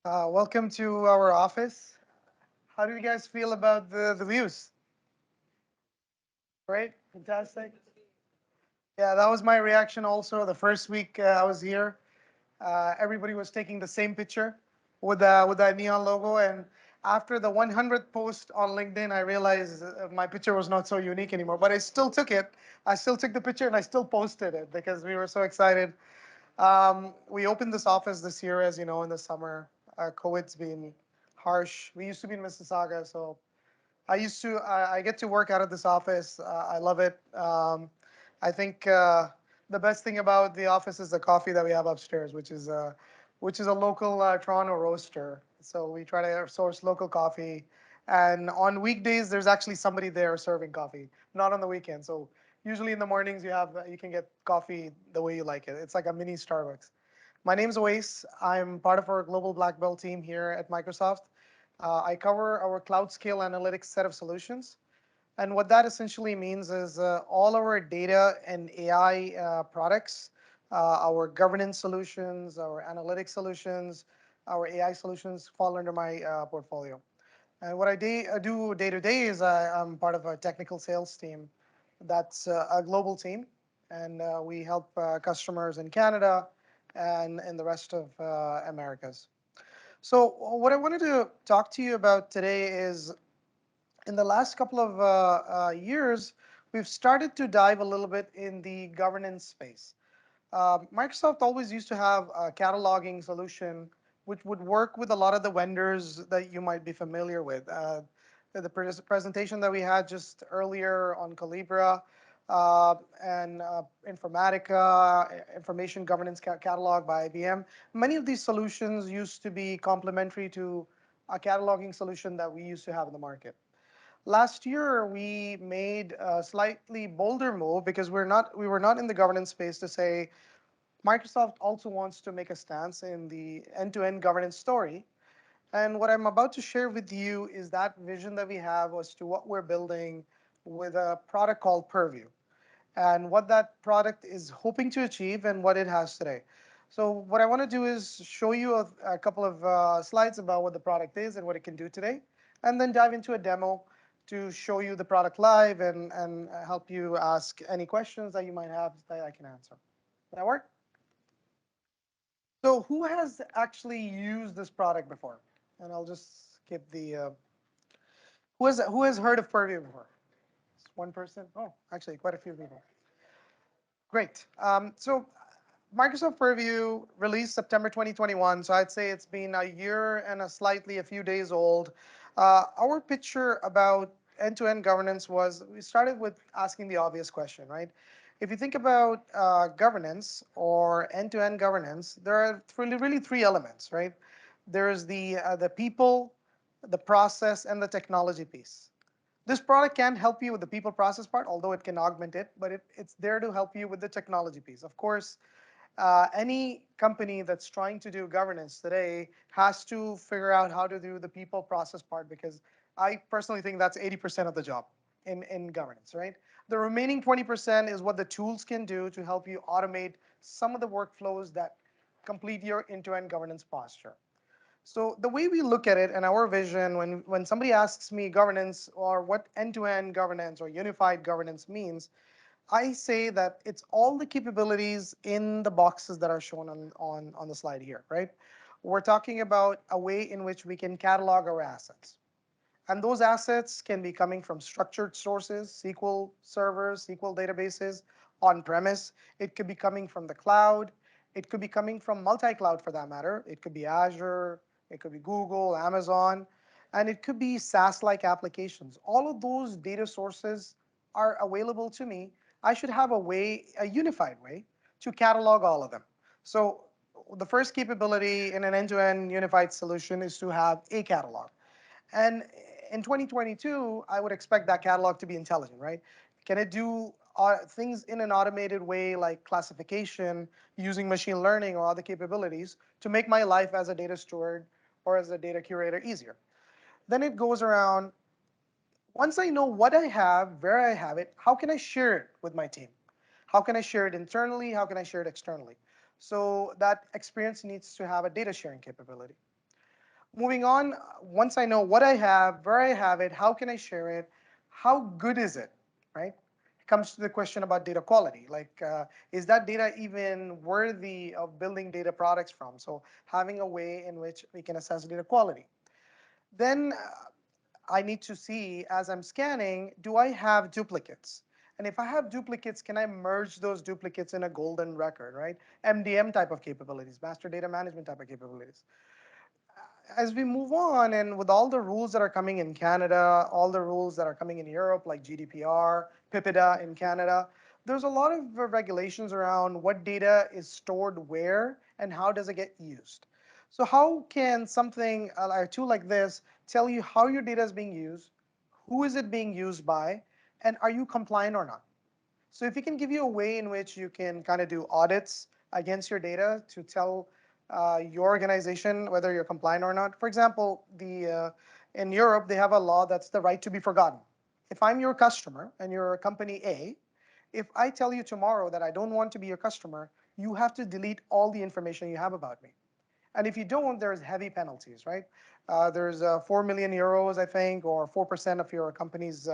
Welcome to our office. How do you guys feel about the views? Great, fantastic. Yeah, that was my reaction also. The first week I was here, everybody was taking the same picture with that neon logo. And after the 100th post on LinkedIn, I realized my picture was not so unique anymore. But I still took it. I still took the picture and I still posted it because we were so excited. We opened this office this year, as you know, in the summer. COVID's been harsh. We used to be in Mississauga, so I get to work out of this office. I love it. I think the best thing about the office is the coffee that we have upstairs, which is a local Toronto roaster. So we try to source local coffee, and on weekdays there's actually somebody there serving coffee, not on the weekend. So usually in the mornings you can get coffee the way you like it. It's like a mini Starbucks. My name's Owais. I'm part of our global black belt team here at Microsoft. I cover our cloud scale analytics set of solutions. And what that essentially means is all our data and AI products, our governance solutions, our analytics solutions, our AI solutions fall under my portfolio. And what I do day to day is I'm part of a technical sales team that's a global team. And we help customers in Canada and in the rest of Americas. So what I wanted to talk to you about today is in the last couple of years, we've started to dive a little bit in the governance space. Microsoft always used to have a cataloging solution which would work with a lot of the vendors that you might be familiar with. The presentation that we had just earlier on Calibra and Informatica, Information Governance Catalog by IBM, many of these solutions used to be complementary to a cataloging solution that we used to have in the market. Last year, we made a slightly bolder move because we were not in the governance space to say Microsoft also wants to make a stance in the end-to-end governance story. And what I'm about to share with you is that vision that we have as to what we're building with a product called Purview and what that product is hoping to achieve and what it has today. So what I want to do is show you a couple of slides about what the product is and what it can do today, and then dive into a demo to show you the product live and help you ask any questions that you might have that I can answer. Does that work? So who has actually used this product before? And I'll just skip the, who has heard of Purview before? Just one person? Oh, actually quite a few people. Great. So Microsoft Purview released September 2021, so I'd say it's been a year and a few days old. Our picture about end-to-end governance was we started with asking the obvious question, right? If you think about governance or end-to-end governance, there are really three elements, right? There's the people, the process, and the technology piece. This product can help you with the people process part, although it can augment it, but it's there to help you with the technology piece. Of course, any company that's trying to do governance today has to figure out how to do the people process part because I personally think that's 80% of the job in governance, right? The remaining 20% is what the tools can do to help you automate some of the workflows that complete your end-to-end governance posture. So the way we look at it and our vision, when somebody asks me governance or what end-to-end governance or unified governance means, I say that it's all the capabilities in the boxes that are shown on the slide here, right? We're talking about a way in which we can catalog our assets. And those assets can be coming from structured sources, SQL servers, SQL databases, on-premise. It could be coming from the cloud. It could be coming from multi-cloud for that matter. It could be Azure, it could be Google, Amazon, and it could be SaaS-like applications. All of those data sources are available to me. I should have a unified way to catalog all of them. So the first capability in an end-to-end unified solution is to have a catalog. And in 2022, I would expect that catalog to be intelligent, right? Can it do things in an automated way like classification using machine learning or other capabilities to make my life as a data steward or as a data curator easier? Then it goes around, once I know what I have, where I have it, how can I share it with my team? How can I share it internally? How can I share it externally? So that experience needs to have a data sharing capability. Moving on, once I know what I have, where I have it, how can I share it, how good is it, right? It comes to the question about data quality. Like, is that data even worthy of building data products from? So having a way in which we can assess data quality. Then I need to see as I'm scanning, do I have duplicates? And if I have duplicates, can I merge those duplicates in a golden record, right? MDM type of capabilities, master data management type of capabilities. As we move on, and with all the rules that are coming in Canada, all the rules that are coming in Europe, like GDPR, PIPEDA in Canada, there's a lot of regulations around what data is stored where and how does it get used. So how can something, a tool like this, tell you how your data is being used, who is it being used by, and are you compliant or not? So if we can give you a way in which you can kind of do audits against your data to tell your organization whether you're compliant or not. For example, in Europe, they have a law that's the right to be forgotten. If I'm your customer and you're a company A, if I tell you tomorrow that I don't want to be your customer, you have to delete all the information you have about me. And if you don't, there's heavy penalties, right? There's 4 million euros, I think, or 4% of your company's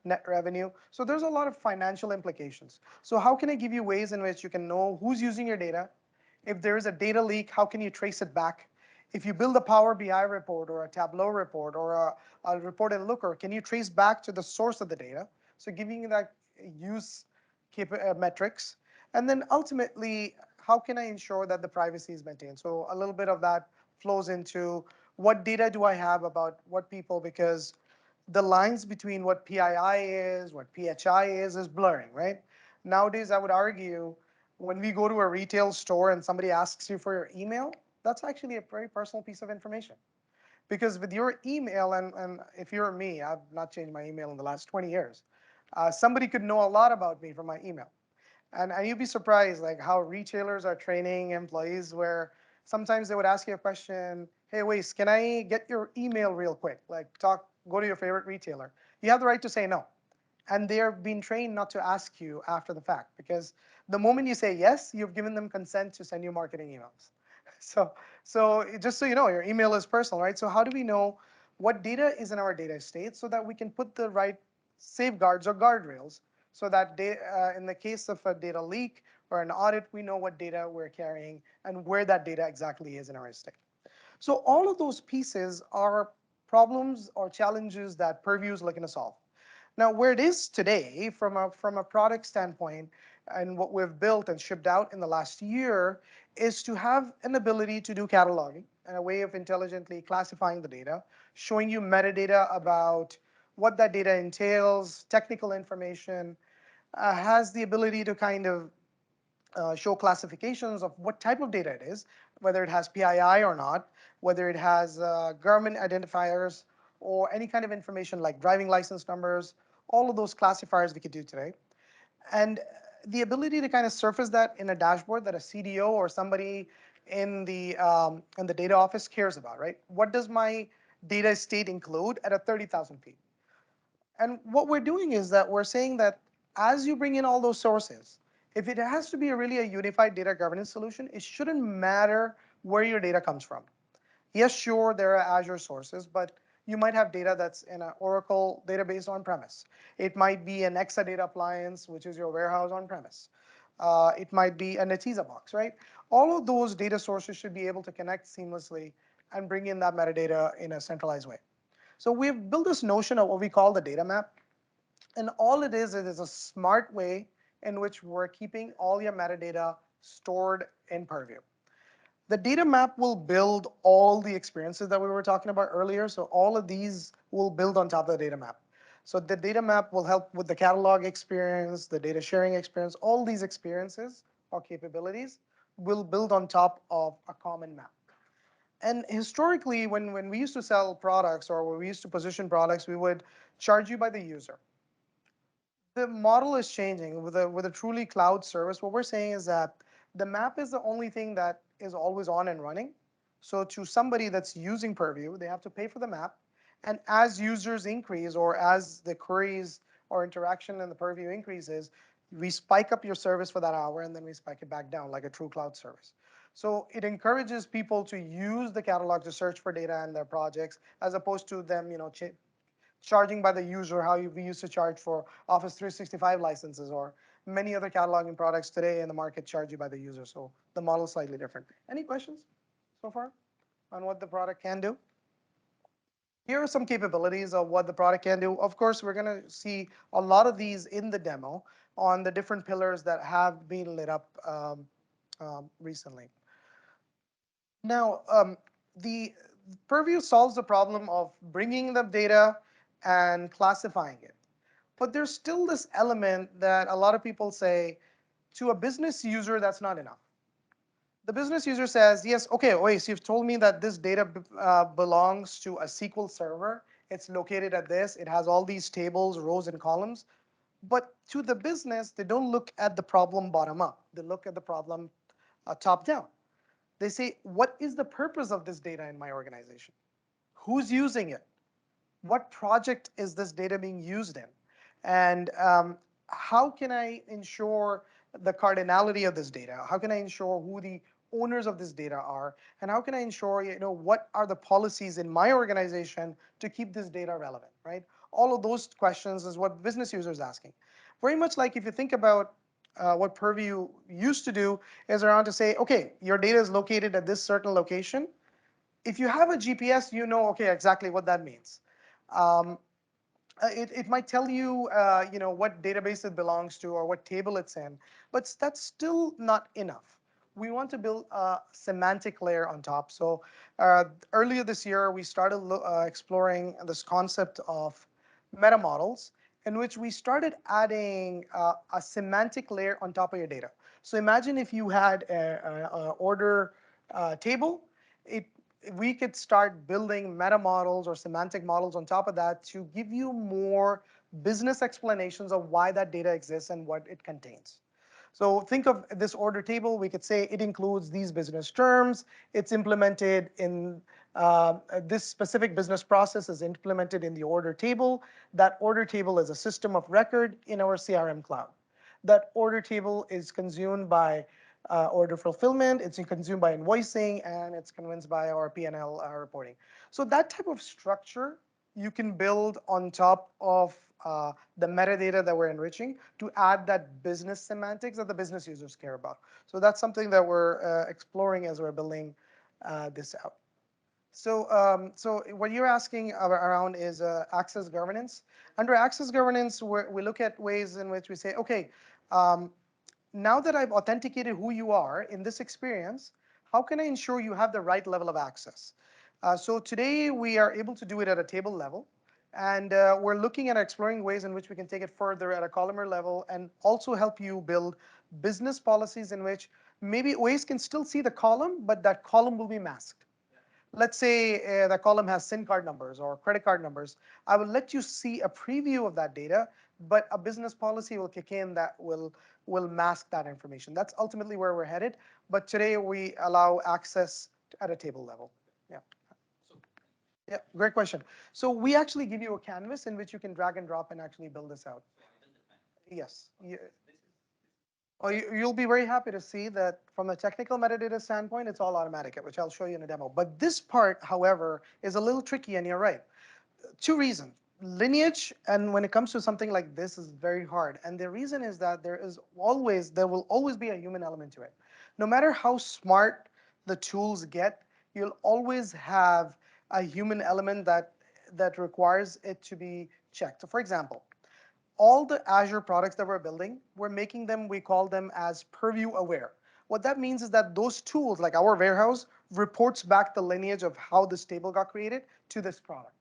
net revenue. So there's a lot of financial implications. So how can I give you ways in which you can know who's using your data? If there is a data leak, how can you trace it back? If you build a Power BI report or a Tableau report or a report in Looker, can you trace back to the source of the data? So giving you that use metrics. And then ultimately, how can I ensure that the privacy is maintained? So a little bit of that flows into what data do I have about what people, because the lines between what PII is, what PHI is blurring, right? Nowadays, I would argue when we go to a retail store and somebody asks you for your email, that's actually a very personal piece of information. Because with your email, and if you're me, I've not changed my email in the last 20 years, somebody could know a lot about me from my email. And you'd be surprised like how retailers are training employees where sometimes they would ask you a question, hey, Owais, can I get your email real quick? Like go to your favorite retailer. You have the right to say no. And they're being trained not to ask you after the fact because the moment you say yes, you've given them consent to send you marketing emails. So, so just so you know, your email is personal, right? So how do we know what data is in our data estate so that we can put the right safeguards or guardrails so that in the case of a data leak or an audit, we know what data we're carrying and where that data exactly is in our estate. So all of those pieces are problems or challenges that Purview is looking to solve. Now, where it is today, from a product standpoint, and what we've built and shipped out in the last year, is to have an ability to do cataloging and a way of intelligently classifying the data, showing you metadata about what that data entails, technical information, has the ability to kind of show classifications of what type of data it is, whether it has PII or not, whether it has government identifiers or any kind of information like driving license numbers, all of those classifiers we could do today. And the ability to kind of surface that in a dashboard that a CDO or somebody in the data office cares about, right? What does my data estate include at a 30,000 feet? And what we're doing is that we're saying that as you bring in all those sources, if it has to be really a unified data governance solution, it shouldn't matter where your data comes from. Yes, sure, there are Azure sources, but you might have data that's in an Oracle database on premise. It might be an Exadata appliance, which is your warehouse on premise. It might be a Netezza box, right? All of those data sources should be able to connect seamlessly and bring in that metadata in a centralized way. So we've built this notion of what we call the data map. And all it is a smart way in which we're keeping all your metadata stored in Purview. The data map will build all the experiences that we were talking about earlier. So all of these will build on top of the data map. So the data map will help with the catalog experience, the data sharing experience, all these experiences or capabilities will build on top of a common map. And historically, when we used to sell products or when we used to position products, we would charge you by the user. The model is changing with a truly cloud service. What we're saying is that the map is the only thing that is always on and running. So to somebody that's using Purview, they have to pay for the map. And as users increase or as the queries or interaction in the Purview increases, we spike up your service for that hour and then we spike it back down like a true cloud service. So it encourages people to use the catalog to search for data in their projects, as opposed to them, charging by the user, how we used to charge for Office 365 licenses, or many other cataloging products today in the market charge you by the user. So the model is slightly different. Any questions so far on what the product can do? Here are some capabilities of what the product can do. Of course, we're going to see a lot of these in the demo on the different pillars that have been lit up recently. Now, the Purview solves the problem of bringing the data and classifying it. But there's still this element that a lot of people say, to a business user, that's not enough. The business user says, yes, okay, wait, so you've told me that this data belongs to a SQL server. It's located at this. It has all these tables, rows, and columns. But to the business, they don't look at the problem bottom up. They look at the problem top down. They say, what is the purpose of this data in my organization? Who's using it? What project is this data being used in? And how can I ensure the cardinality of this data? How can I ensure who the owners of this data are? And how can I ensure, what are the policies in my organization to keep this data relevant, right? All of those questions is what business users asking. Very much like if you think about what Purview used to do is around to say, okay, your data is located at this certain location. If you have a GPS, you know, okay, exactly what that means. Um, it might tell you, what database it belongs to or what table it's in, but that's still not enough. We want to build a semantic layer on top. So earlier this year, we started exploring this concept of meta models, in which we started adding a semantic layer on top of your data. So imagine if you had a order table. It We could start building meta models or semantic models on top of that to give you more business explanations of why that data exists and what it contains. So think of this order table. We could say it includes these business terms. It's implemented in this specific business process is implemented in the order table. That order table is a system of record in our CRM cloud. That order table is consumed by order fulfillment, it's consumed by invoicing, and it's convinced by our P&L reporting. So that type of structure you can build on top of the metadata that we're enriching to add that business semantics that the business users care about. So that's something that we're exploring as we're building this out. So what you're asking around is access governance. Under access governance, we look at ways in which we say, okay, um, now that I've authenticated who you are in this experience, how can I ensure you have the right level of access? So today we are able to do it at a table level, and we're looking at exploring ways in which we can take it further at a columnar level and also help you build business policies in which maybe Owais can still see the column, but that column will be masked. Let's say the column has SIN card numbers or credit card numbers. I will let you see a preview of that data, but a business policy will kick in that will mask that information. That's ultimately where we're headed. But today we allow access at a table level. Yeah. Yeah, great question. So we actually give you a canvas in which you can drag and drop and actually build this out. Yes. Oh, you'll be very happy to see that from a technical metadata standpoint, it's all automatic, which I'll show you in a demo. But this part, however, is a little tricky, and you're right. Two reasons. Lineage, and when it comes to something like this, is very hard. And the reason is that there will always be a human element to it. No matter how smart the tools get, you'll always have a human element that requires it to be checked. So for example, all the Azure products that we're building, we're making them, we call them as Purview aware. What that means is that those tools, like our warehouse, reports back the lineage of how this table got created to this product.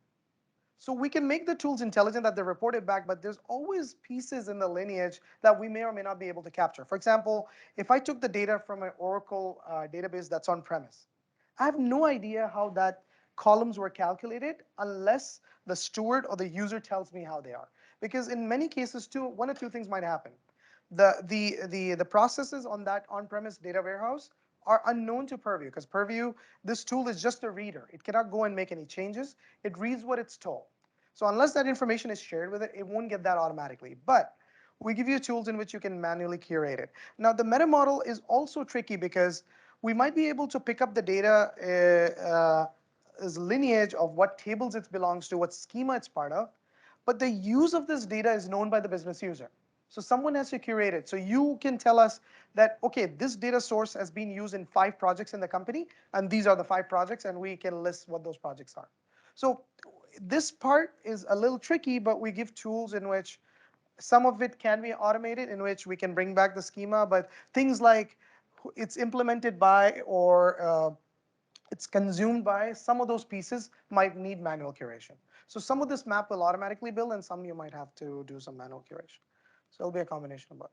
So we can make the tools intelligent that they report it back, but there's always pieces in the lineage that we may or may not be able to capture. For example, if I took the data from an Oracle database that's on premise, I have no idea how that columns were calculated unless the steward or the user tells me how they are. Because in many cases, one or two things might happen. The processes on that on-premise data warehouse are unknown to Purview, because Purview, this tool is just a reader. It cannot go and make any changes. It reads what it's told. So unless that information is shared with it, it won't get that automatically. But we give you tools in which you can manually curate it. Now, the meta model is also tricky because we might be able to pick up the data as lineage of what tables it belongs to, what schema it's part of, but the use of this data is known by the business user. So someone has to curate it. So you can tell us that, okay, this data source has been used in 5 projects in the company, and these are the 5 projects, and we can list what those projects are. So this part is a little tricky, but we give tools in which some of it can be automated, in which we can bring back the schema, but things like it's implemented by or it's consumed by, some of those pieces might need manual curation. So some of this map will automatically build, and some you might have to do some manual curation. So it'll be a combination of both.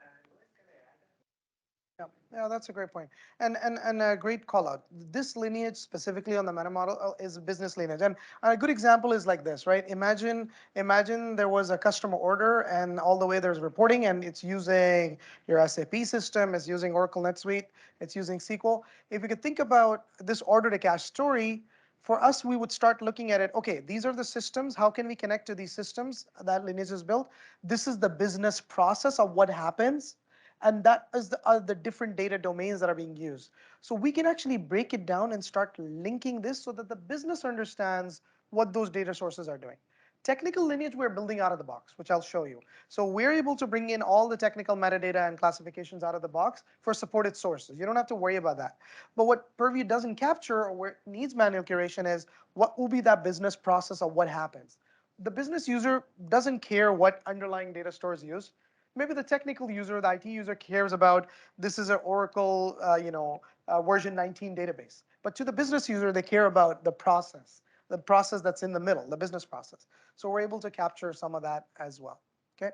Yeah, yeah, that's a great point, and a great call out. This lineage specifically on the meta model is business lineage, and a good example is like this, right? Imagine there was a customer order, and all the way there's reporting, and it's using your SAP system, it's using Oracle NetSuite, it's using SQL. If you could think about this order to cash story, for us, we would start looking at it. Okay, these are the systems. How can we connect to these systems that lineage is built? This is the business process of what happens, and that is the different data domains that are being used. So we can actually break it down and start linking this so that the business understands what those data sources are doing. Technical lineage we're building out of the box, which I'll show you. So we're able to bring in all the technical metadata and classifications out of the box for supported sources. You don't have to worry about that. But what Purview doesn't capture, or where it needs manual curation, is what will be that business process of what happens. The business user doesn't care what underlying data stores use. Maybe the technical user, the IT user, cares about this is an Oracle, version 19 database. But to the business user, they care about the process that's in the middle, the business process. So we're able to capture some of that as well. Okay.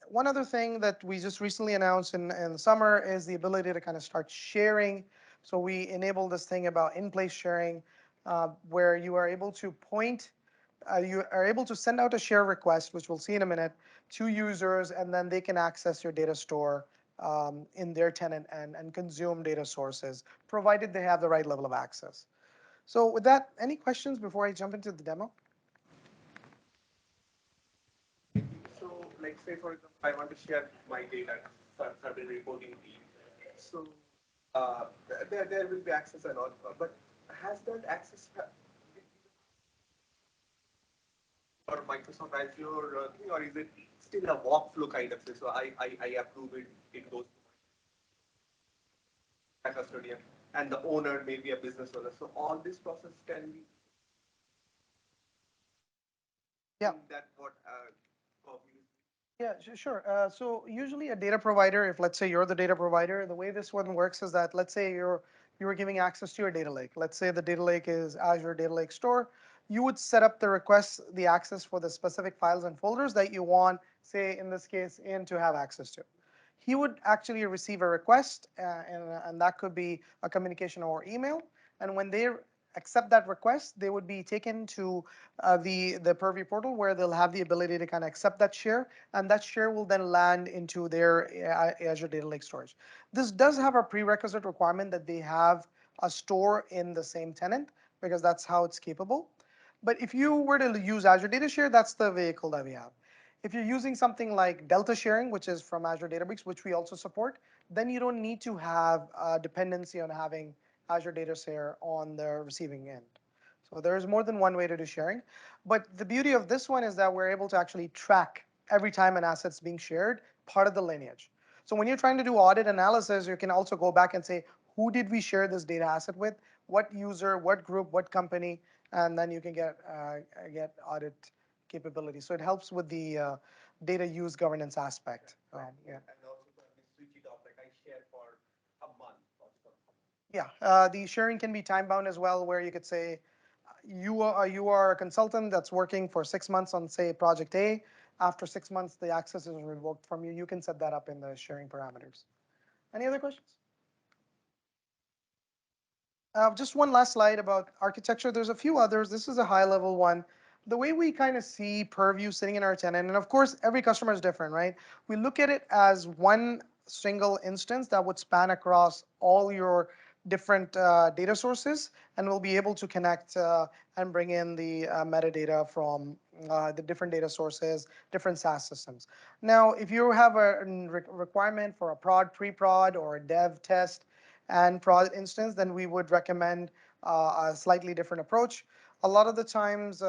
One other thing that we just recently announced in the summer is the ability to kind of start sharing. So we enabled this thing about in-place sharing, where you are able to send out a share request, which we'll see in a minute, to users, and then they can access your data store in their tenant and consume data sources, provided they have the right level of access. So with that, any questions before I jump into the demo? So, like say for example, I want to share my data for certain reporting team. So, there will be access and all, but has that access or Microsoft Azure thing, or is it still a workflow kind of thing? So I approve it, it goes to my custodian, and the owner may be a business owner. So all this process can be Yeah. that what Yeah, sure. So usually a data provider, if let's say you're the data provider, the way this one works is that let's say you're giving access to your data lake. Let's say the data lake is Azure Data Lake Store. You would set up the request, the access for the specific files and folders that you want, say in this case, in to have access to. He would actually receive a request, and that could be a communication or email. And when they accept that request, they would be taken to the Purview portal, where they'll have the ability to kind of accept that share, and that share will then land into their Azure Data Lake storage. This does have a prerequisite requirement that they have a store in the same tenant, because that's how it's capable. But if you were to use Azure Data Share, that's the vehicle that we have. If you're using something like Delta Sharing, which is from Azure Databricks, which we also support, then you don't need to have a dependency on having Azure Data Share on the receiving end. So there's more than one way to do sharing. But the beauty of this one is that we're able to actually track every time an asset's being shared, part of the lineage. So when you're trying to do audit analysis, you can also go back and say, who did we share this data asset with? What user, what group, what company? And then you can get audit capability. So it helps with the data use governance aspect. Yeah. and also probably switch it off. Like I share for a month or something. Yeah, the sharing can be time bound as well, where you could say you are a consultant that's working for 6 months on, say, project A. After 6 months, the access is revoked from you. You can set that up in the sharing parameters. Any other questions? Just one last slide about architecture. There's a few others. This is a high level one. The way we kind of see Purview sitting in our tenant, and of course, every customer is different, right? We look at it as one single instance that would span across all your different data sources, and we'll be able to connect and bring in the metadata from the different data sources, different SaaS systems. Now, if you have a requirement for a prod, pre-prod, or a dev test, and prod instance, then we would recommend a slightly different approach. A lot of the times,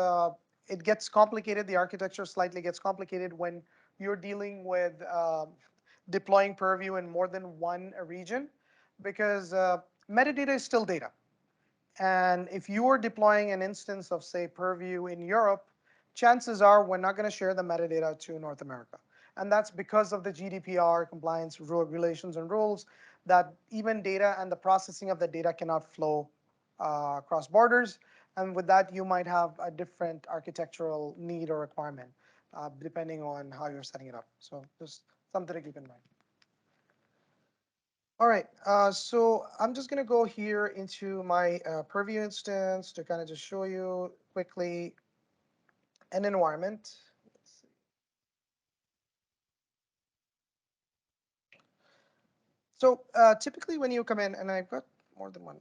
it gets complicated. The architecture slightly gets complicated when you're dealing with deploying Purview in more than one region, because metadata is still data. And if you are deploying an instance of, say, Purview in Europe, chances are we're not going to share the metadata to North America. And that's because of the GDPR compliance regulations and rules, that even data and the processing of the data cannot flow across borders. And with that, you might have a different architectural need or requirement, depending on how you're setting it up. So just something to keep in mind. All right, so I'm just gonna go here into my Purview instance to kind of just show you quickly an environment. Let's see. So typically when you come in, and I've got more than one.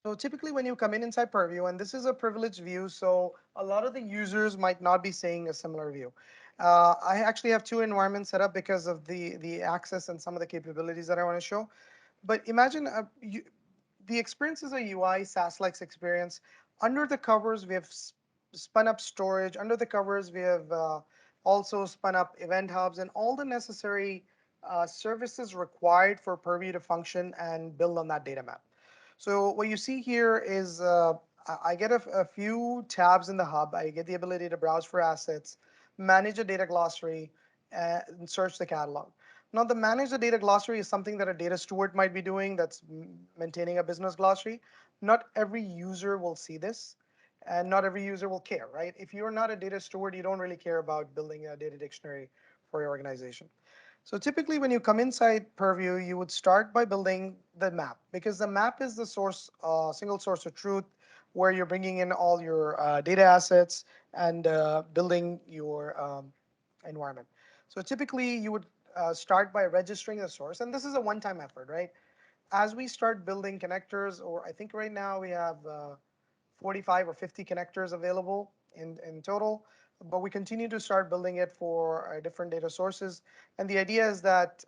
So typically when you come in inside Purview, and this is a privileged view, so a lot of the users might not be seeing a similar view. I actually have two environments set up because of the access and some of the capabilities that I want to show. But imagine the experience is a UI SaaS-like experience. Under the covers, we have spun up storage. Under the covers, we have also spun up event hubs and all the necessary services required for Purview to function and build on that data map. So what you see here is I get a few tabs in the hub. I get the ability to browse for assets, manage a data glossary, and search the catalog. Now, the manage the data glossary is something that a data steward might be doing, that's maintaining a business glossary. Not every user will see this, and not every user will care, right? If you're not a data steward, you don't really care about building a data dictionary for your organization. So typically when you come inside Purview, you would start by building the map, because the map is the source, single source of truth, where you're bringing in all your data assets and building your environment. So typically you would start by registering the source, and this is a one-time effort, right? As we start building connectors, or I think right now we have 45 or 50 connectors available in total, but we continue to start building it for different data sources. And the idea is that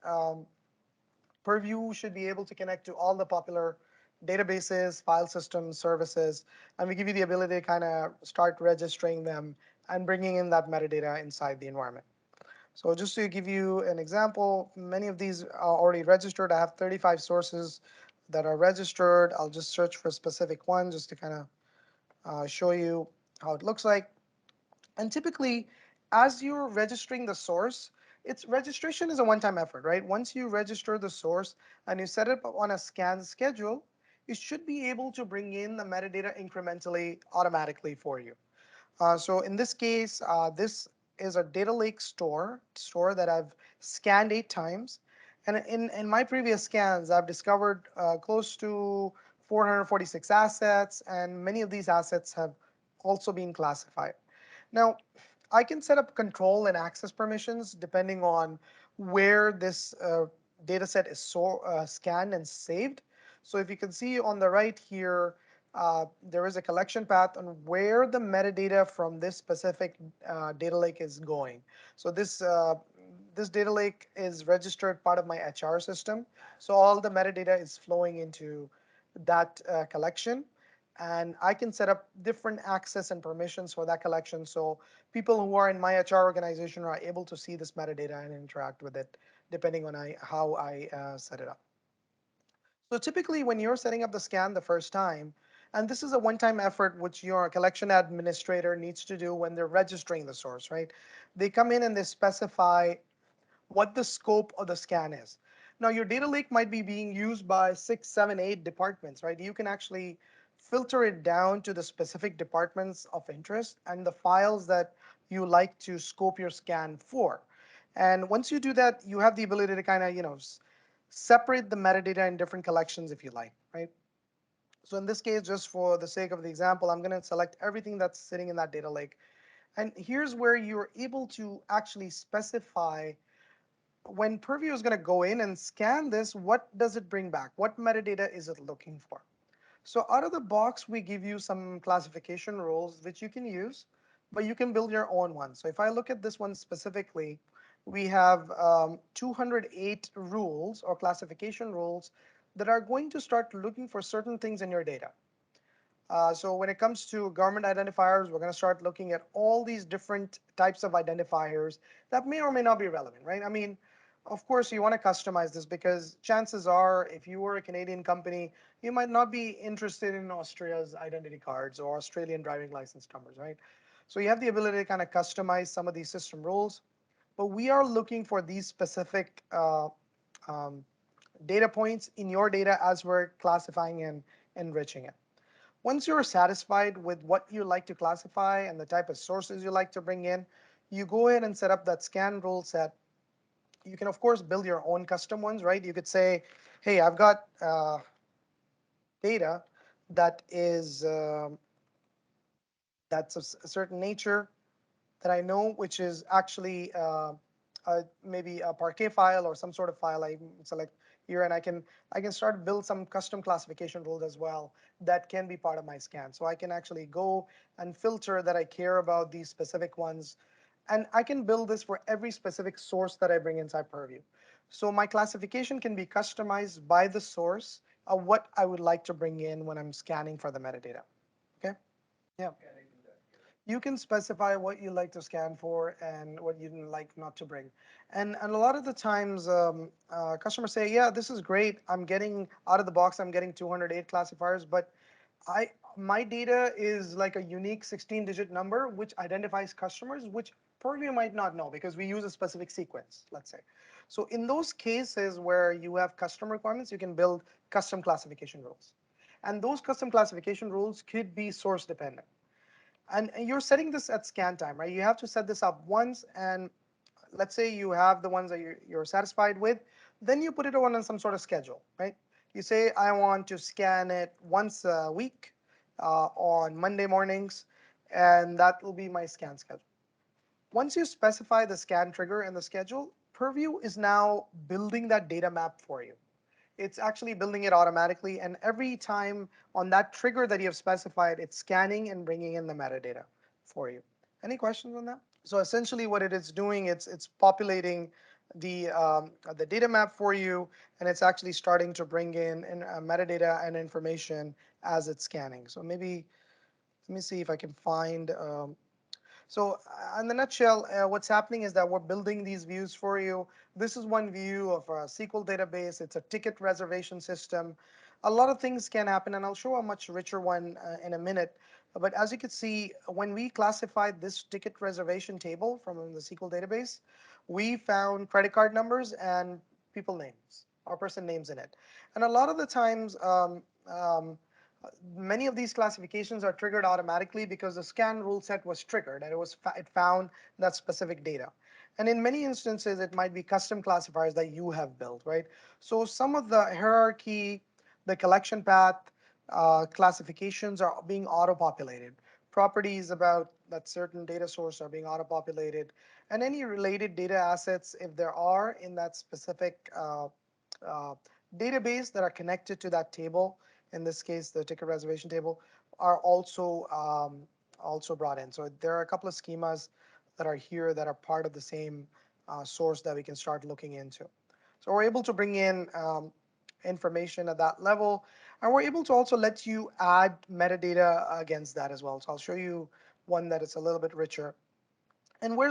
Purview should be able to connect to all the popular databases, file systems, services, and we give you the ability to kind of start registering them and bringing in that metadata inside the environment. So just to give you an example, many of these are already registered. I have 35 sources that are registered. I'll just search for a specific one just to kind of show you how it looks like. And typically, as you're registering the source, its registration is a one-time effort, right? Once you register the source and you set it up on a scan schedule, you should be able to bring in the metadata incrementally automatically for you. So in this case, this is a data lake store that I've scanned 8 times. And in my previous scans, I've discovered close to 446 assets, and many of these assets have also been classified. Now, I can set up control and access permissions depending on where this data set is scanned and saved. So if you can see on the right here, there is a collection path on where the metadata from this specific data lake is going. So this data lake is registered part of my HR system. So all the metadata is flowing into that collection. And I can set up different access and permissions for that collection. So people who are in my HR organization are able to see this metadata and interact with it depending on how I set it up. So typically when you're setting up the scan the first time, and this is a one-time effort which your collection administrator needs to do when they're registering the source, right? They come in and they specify what the scope of the scan is. Now your data lake might be being used by 6, 7, 8 departments, right? You can actually filter it down to the specific departments of interest and the files that you like to scope your scan for. And once you do that, you have the ability to kind of, separate the metadata in different collections if you like, right? So in this case, just for the sake of the example, I'm going to select everything that's sitting in that data lake. And here's where you're able to actually specify when Purview is going to go in and scan this, what does it bring back? What metadata is it looking for? So out of the box, we give you some classification rules which you can use, but you can build your own one. So if I look at this one specifically, we have 208 rules or classification rules that are going to start looking for certain things in your data. So when it comes to government identifiers, we're going to start looking at all these different types of identifiers that may or may not be relevant, right? I mean, of course, you want to customize this because chances are, if you were a Canadian company, you might not be interested in Austria's identity cards or Australian driving license numbers, right? So you have the ability to kind of customize some of these system rules, but we are looking for these specific um, data points in your data as we're classifying and enriching it. Once you're satisfied with what you like to classify and the type of sources you like to bring in, you go ahead and set up that scan rule set. You can, of course, build your own custom ones, right? You could say, hey, I've got data that is that's of a certain nature that I know, which is actually maybe a Parquet file or some sort of file. I select here, and I can start build some custom classification rules as well that can be part of my scan. So I can actually go and filter that I care about these specific ones, and I can build this for every specific source that I bring inside Purview. So my classification can be customized by the source of what I would like to bring in when I'm scanning for the metadata. Okay. Yeah. You can specify what you like to scan for and what you like not to bring. And a lot of the times, customers say, yeah, this is great. I'm getting out of the box, I'm getting 208 classifiers, but I my data is like a unique 16-digit number which identifies customers, which Purview might not know because we use a specific sequence, let's say. So in those cases where you have custom requirements, you can build custom classification rules. And those custom classification rules could be source dependent. And you're setting this at scan time, right? You have to set this up once, and let's say you have the ones that you're satisfied with, then you put it on some sort of schedule, right? You say, I want to scan it once a week on Monday mornings, and that will be my scan schedule. Once you specify the scan trigger and the schedule, Purview is now building that data map for you. It's actually building it automatically, and every time on that trigger that you have specified, it's scanning and bringing in the metadata for you. Any questions on that? So essentially what it is doing, it's populating the data map for you, and it's actually starting to bring in metadata and information as it's scanning. So maybe, let me see if I can find so in the nutshell, what's happening is that we're building these views for you. This is one view of a SQL database. It's a ticket reservation system. A lot of things can happen, and I'll show a much richer one in a minute. But as you can see, when we classified this ticket reservation table from the SQL database, we found credit card numbers and people names or person names in it. And a lot of the times, many of these classifications are triggered automatically because the scan rule set was triggered and it found that specific data. And in many instances, it might be custom classifiers that you have built, right? So some of the hierarchy, the collection path classifications are being auto-populated. Properties about that certain data source are being auto-populated, and any related data assets, if there are in that specific uh, database that are connected to that table, in this case the ticket reservation table, are also brought in. So there are a couple of schemas that are here that are part of the same source that we can start looking into. So we're able to bring in information at that level, and we're able to also let you add metadata against that as well. So I'll show you one that is a little bit richer. And where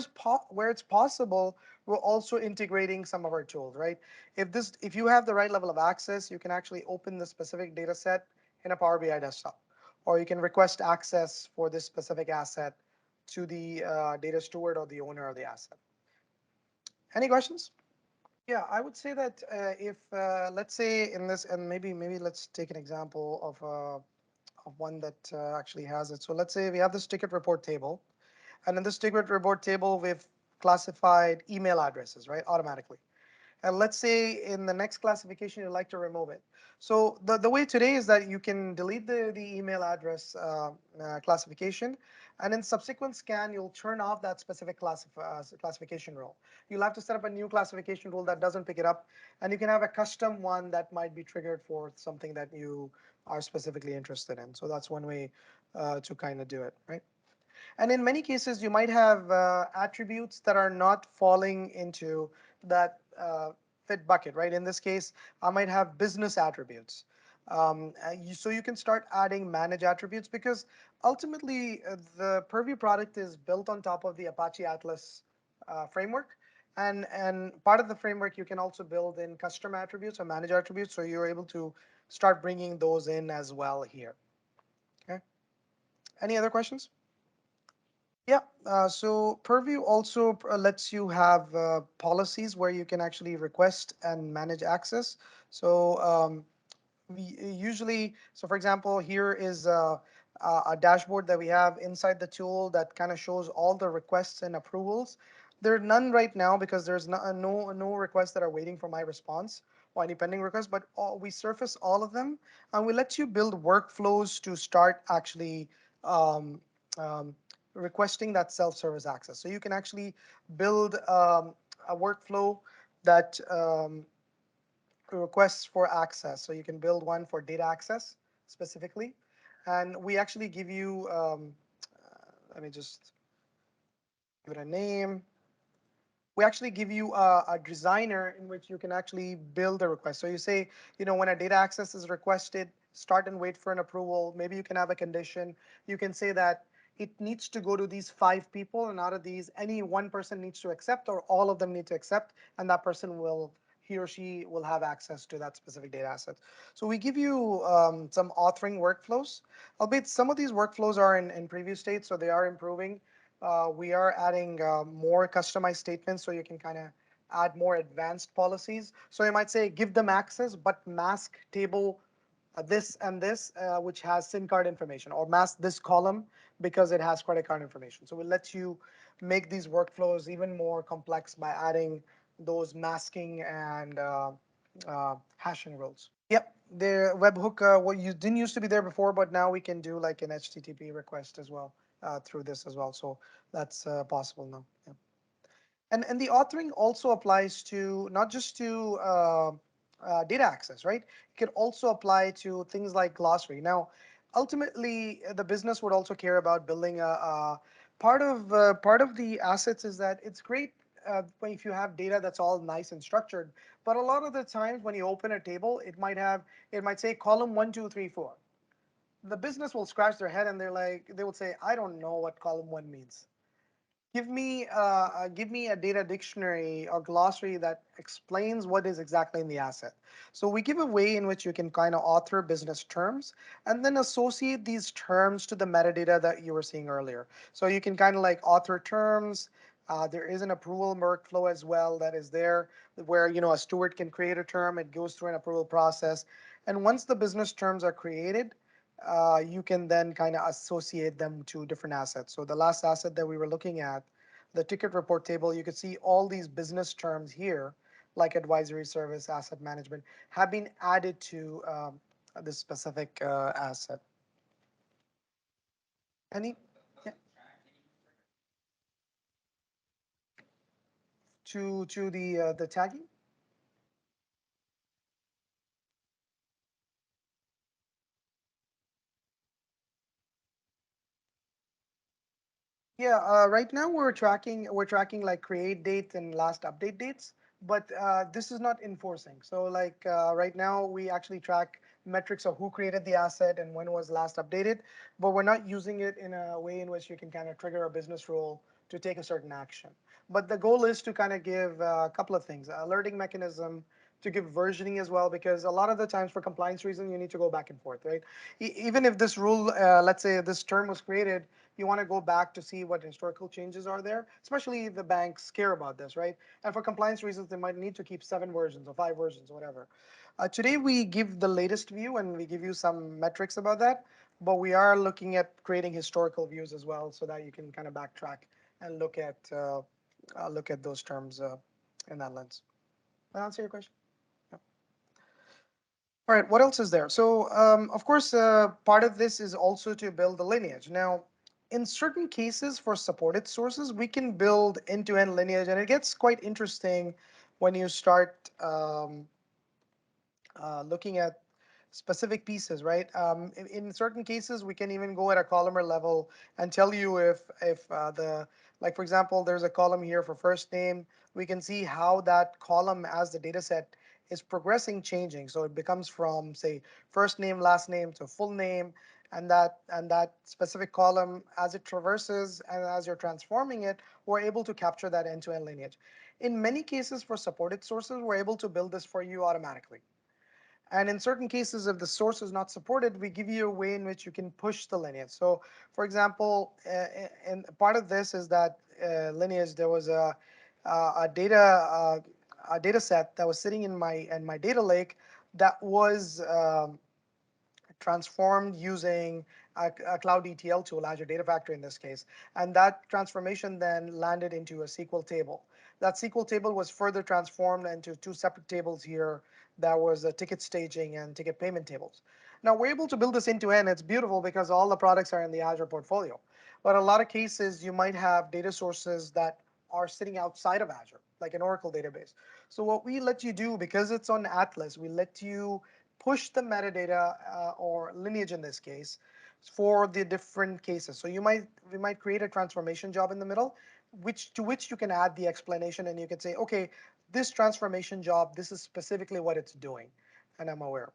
it's possible, we're also integrating some of our tools, right? If you have the right level of access, you can actually open the specific data set in a Power BI desktop, or you can request access for this specific asset to the data steward or the owner of the asset. Any questions? Yeah, I would say that if let's say in this, and maybe let's take an example of one that actually has it. So let's say we have this ticket report table. And in this ticket report table, we've classified email addresses, right, automatically. And let's say in the next classification, you'd like to remove it. So the way today is that you can delete the email address classification, and in subsequent scan, you'll turn off that specific classification rule. You'll have to set up a new classification rule that doesn't pick it up, and you can have a custom one that might be triggered for something that you are specifically interested in. So that's one way to kind of do it, right? And in many cases, you might have attributes that are not falling into that fit bucket, right? In this case, I might have business attributes. So you can start adding manage attributes because ultimately the Purview product is built on top of the Apache Atlas framework. And part of the framework you can also build in custom attributes or manage attributes. So you're able to start bringing those in as well here. Okay. Any other questions? Yeah, so Purview also lets you have policies where you can actually request and manage access. So we usually, so for example, here is a dashboard that we have inside the tool that kind of shows all the requests and approvals. There are none right now because there's no requests that are waiting for my response or any pending requests, but we surface all of them and we let you build workflows to start actually um, um, requesting that self-service access. So you can actually build a workflow that requests for access. So you can build one for data access specifically. And we actually give you, let me just give it a name. We actually give you a designer in which you can actually build a request. So you say, when a data access is requested, start and wait for an approval. Maybe you can have a condition. You can say that it needs to go to these 5 people, and out of these, any one person needs to accept, or all of them need to accept, and that person will, he or she will have access to that specific data asset. So we give you some authoring workflows, albeit some of these workflows are in previous states, so they are improving. We are adding more customized statements so you can kind of add more advanced policies. So you might say give them access, but mask table this and this, which has SIM card information, or mask this column because it has credit card information. So we'll let you make these workflows even more complex by adding those masking and hashing rules. Yep, the webhook, what you didn't used to be there before, but now we can do like an HTTP request as well through this as well. So that's possible now. Yeah. And the authoring also applies to not just to data access, right? It could also apply to things like glossary. Now, ultimately, the business would also care about building a part of the assets is that it's great if you have data that's all nice and structured. But a lot of the times when you open a table, it might say column 1, 2, 3, 4. The business will scratch their head and they will say, I don't know what column 1 means. Give me a data dictionary or glossary that explains what is exactly in the asset. So we give a way in which you can kind of author business terms and then associate these terms to the metadata that you were seeing earlier. So you can kind of like author terms. There is an approval workflow as well that is there where a steward can create a term, it goes through an approval process, and once the business terms are created, you can then kind of associate them to different assets. So the last asset that we were looking at, the ticket report table, you could see all these business terms here, like advisory service, asset management, have been added to this specific asset. Any? Yeah. To the tagging? Yeah, right now we're tracking like create date and last update dates, but this is not enforcing. So like right now we actually track metrics of who created the asset and when was last updated, but we're not using it in a way in which you can kind of trigger a business rule to take a certain action. But the goal is to kind of give a couple of things, alerting mechanism, to give versioning as well, because a lot of the times for compliance reasons you need to go back and forth, right? Even if this rule, let's say this term was created, you want to go back to see what historical changes are there, especially if the banks care about this, right? And for compliance reasons, they might need to keep 7 versions or 5 versions or whatever. Today, we give the latest view and we give you some metrics about that, but we are looking at creating historical views as well so that you can kind of backtrack and look at those terms in that lens. That answer your question? Yeah. All right, what else is there? So, of course, part of this is also to build the lineage. Now, in certain cases for supported sources, we can build end-to-end lineage, and it gets quite interesting when you start looking at specific pieces, right? In certain cases, we can even go at a columnar level and tell you if the, like for example, there's a column here for first name. We can see how that column as the data set is progressing, changing. So it becomes from say first name, last name to full name, and that specific column as it traverses and as you're transforming it, we're able to capture that end-to-end lineage. In many cases for supported sources, we're able to build this for you automatically. And in certain cases, if the source is not supported, we give you a way in which you can push the lineage. So, for example, and part of this is that lineage, there was a data set that was sitting in my data lake that was transformed using a cloud ETL tool, Azure Data Factory in this case. And that transformation then landed into a SQL table. That SQL table was further transformed into two separate tables here. That was ticket staging and ticket payment tables. Now we're able to build this end to end. It's beautiful because all the products are in the Azure portfolio. But in a lot of cases, you might have data sources that are sitting outside of Azure, like an Oracle database. So what we let you do, because it's on Atlas, we let you push the metadata or lineage in this case for the different cases. So we might create a transformation job in the middle, which you can add the explanation, and you can say, okay, this transformation job, this is specifically what it's doing, and I'm aware.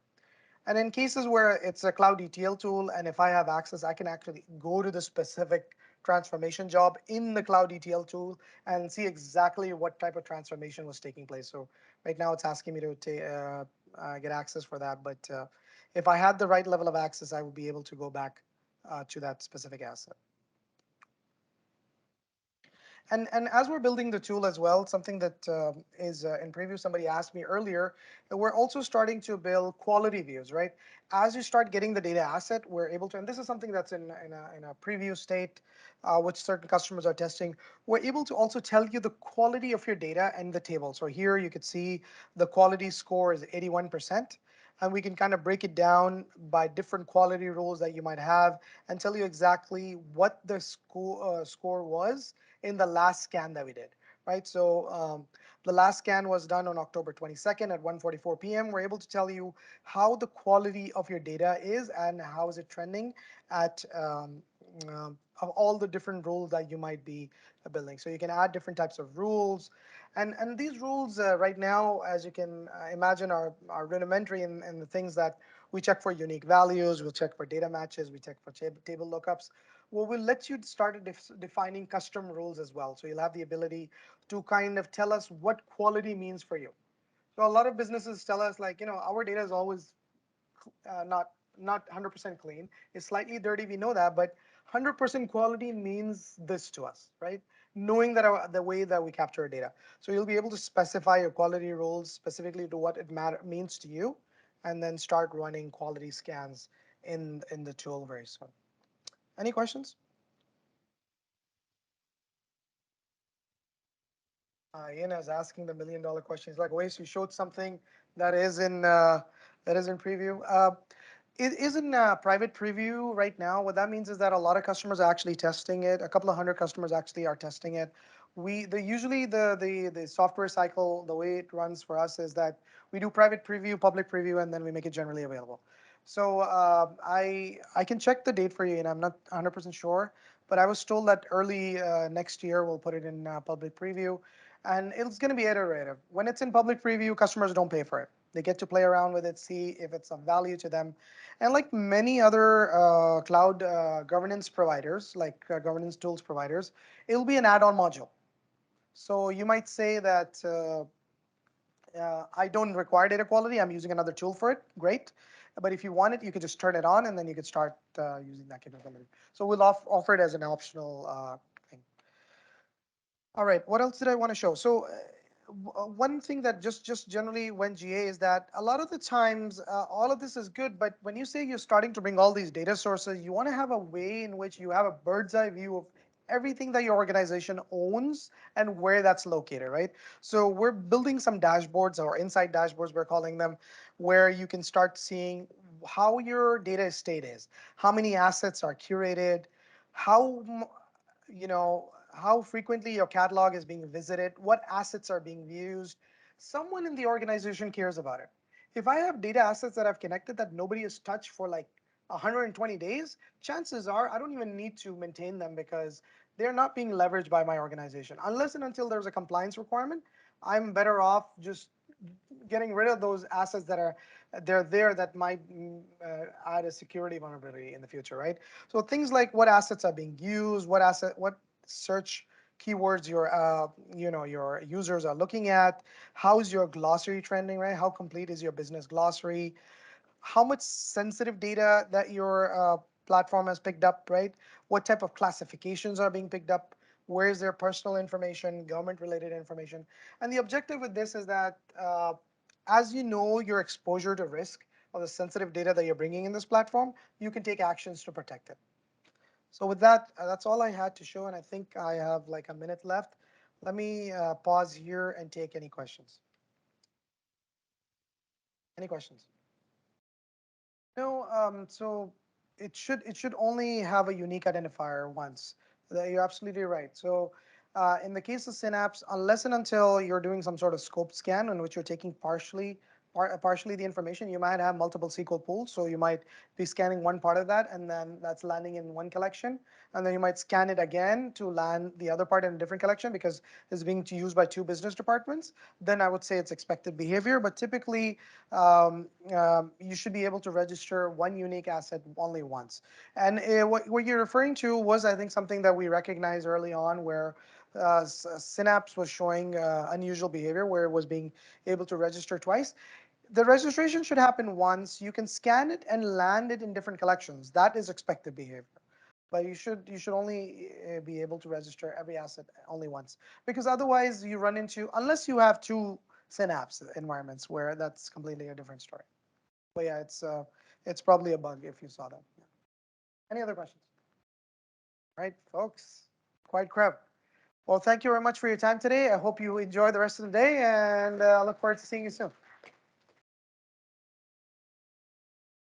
And in cases where it's a cloud ETL tool, and if I have access, I can actually go to the specific transformation job in the cloud ETL tool and see exactly what type of transformation was taking place. So right now it's asking me to get access for that. But if I had the right level of access, I would be able to go back to that specific asset. And as we're building the tool as well, something that is in preview, somebody asked me earlier, we're also starting to build quality views, right? As you start getting the data asset, we're able to, and this is something that's in a preview state, which certain customers are testing. We're able to also tell you the quality of your data and the table. So here you could see the quality score is 81%. And we can kind of break it down by different quality rules that you might have and tell you exactly what the score was in the last scan that we did, right? So the last scan was done on October 22nd at 1:44 p.m. We're able to tell you how the quality of your data is and how is it trending at of all the different rules that you might be building. So you can add different types of rules. And these rules right now, as you can imagine, are rudimentary in the things that we check for unique values, we'll check for data matches, we check for table lookups. Well, we'll let you start defining custom rules as well. So you'll have the ability to kind of tell us what quality means for you. So a lot of businesses tell us like, our data is always not 100% clean. It's slightly dirty. We know that, but 100% quality means this to us, right? Knowing that the way that we capture our data. So you'll be able to specify your quality rules specifically to what it means to you, and then start running quality scans in the tool very soon. Any questions? Ian is asking the $1 million question. He's like, Owais, you showed something that is in preview. It is in private preview right now. What that means is that a lot of customers are actually testing it. A couple of hundred customers actually are testing it. Usually the software cycle, the way it runs for us is that we do private preview, public preview, and then we make it generally available. So I can check the date for you, and I'm not 100% sure, but I was told that early next year we'll put it in public preview, and it's going to be iterative. When it's in public preview, customers don't pay for it. They get to play around with it, see if it's of value to them. And like many other cloud governance providers, like governance tools providers, it'll be an add-on module. So you might say that I don't require data quality. I'm using another tool for it. Great. But if you want it, you could just turn it on, and then you could start using that capability. So we'll offer it as an optional thing. All right, what else did I want to show? So one thing that just generally went GA is that a lot of the times all of this is good, but when you say you're starting to bring all these data sources, you want to have a way in which you have a bird's eye view of everything that your organization owns and where that's located, right? So we're building some dashboards, or insight dashboards we're calling them, where you can start seeing how your data estate is, how many assets are curated, how how frequently your catalog is being visited, what assets are being used. Someone in the organization cares about it. If I have data assets that I've connected that nobody has touched for like 120 days, chances are I don't even need to maintain them because they're not being leveraged by my organization. Unless and until there's a compliance requirement, I'm better off just getting rid of those assets that are they're there that might add a security vulnerability in the future, right? So things like what assets are being used, what search keywords your users are looking at, how's your glossary trending, right? How complete is your business glossary? How much sensitive data that your platform has picked up, right? What type of classifications are being picked up? Where's their personal information, government related information? And the objective with this is that as you know your exposure to risk or the sensitive data that you're bringing in this platform, you can take actions to protect it. So with that, that's all I had to show, and I think I have like a minute left. Let me pause here and take any questions. Any questions? No, so it should only have a unique identifier once. You're absolutely right. So in the case of Synapse, unless and until you're doing some sort of scope scan in which you're taking partially the information, you might have multiple SQL pools. So you might be scanning one part of that, and then that's landing in one collection, and then you might scan it again to land the other part in a different collection because it's being used by two business departments. Then I would say it's expected behavior, but typically you should be able to register one unique asset only once. And what you're referring to was, I think, something that we recognized early on where Synapse was showing unusual behavior where it was being able to register twice. The registration should happen once. You can scan it and land it in different collections. That is expected behavior. But you should only be able to register every asset only once, because otherwise you run into, unless you have two Synapse environments where that's completely a different story. But yeah, it's probably a bug if you saw that. Yeah. Any other questions? All right, folks. Quite crap. Well, thank you very much for your time today. I hope you enjoy the rest of the day, and I look forward to seeing you soon.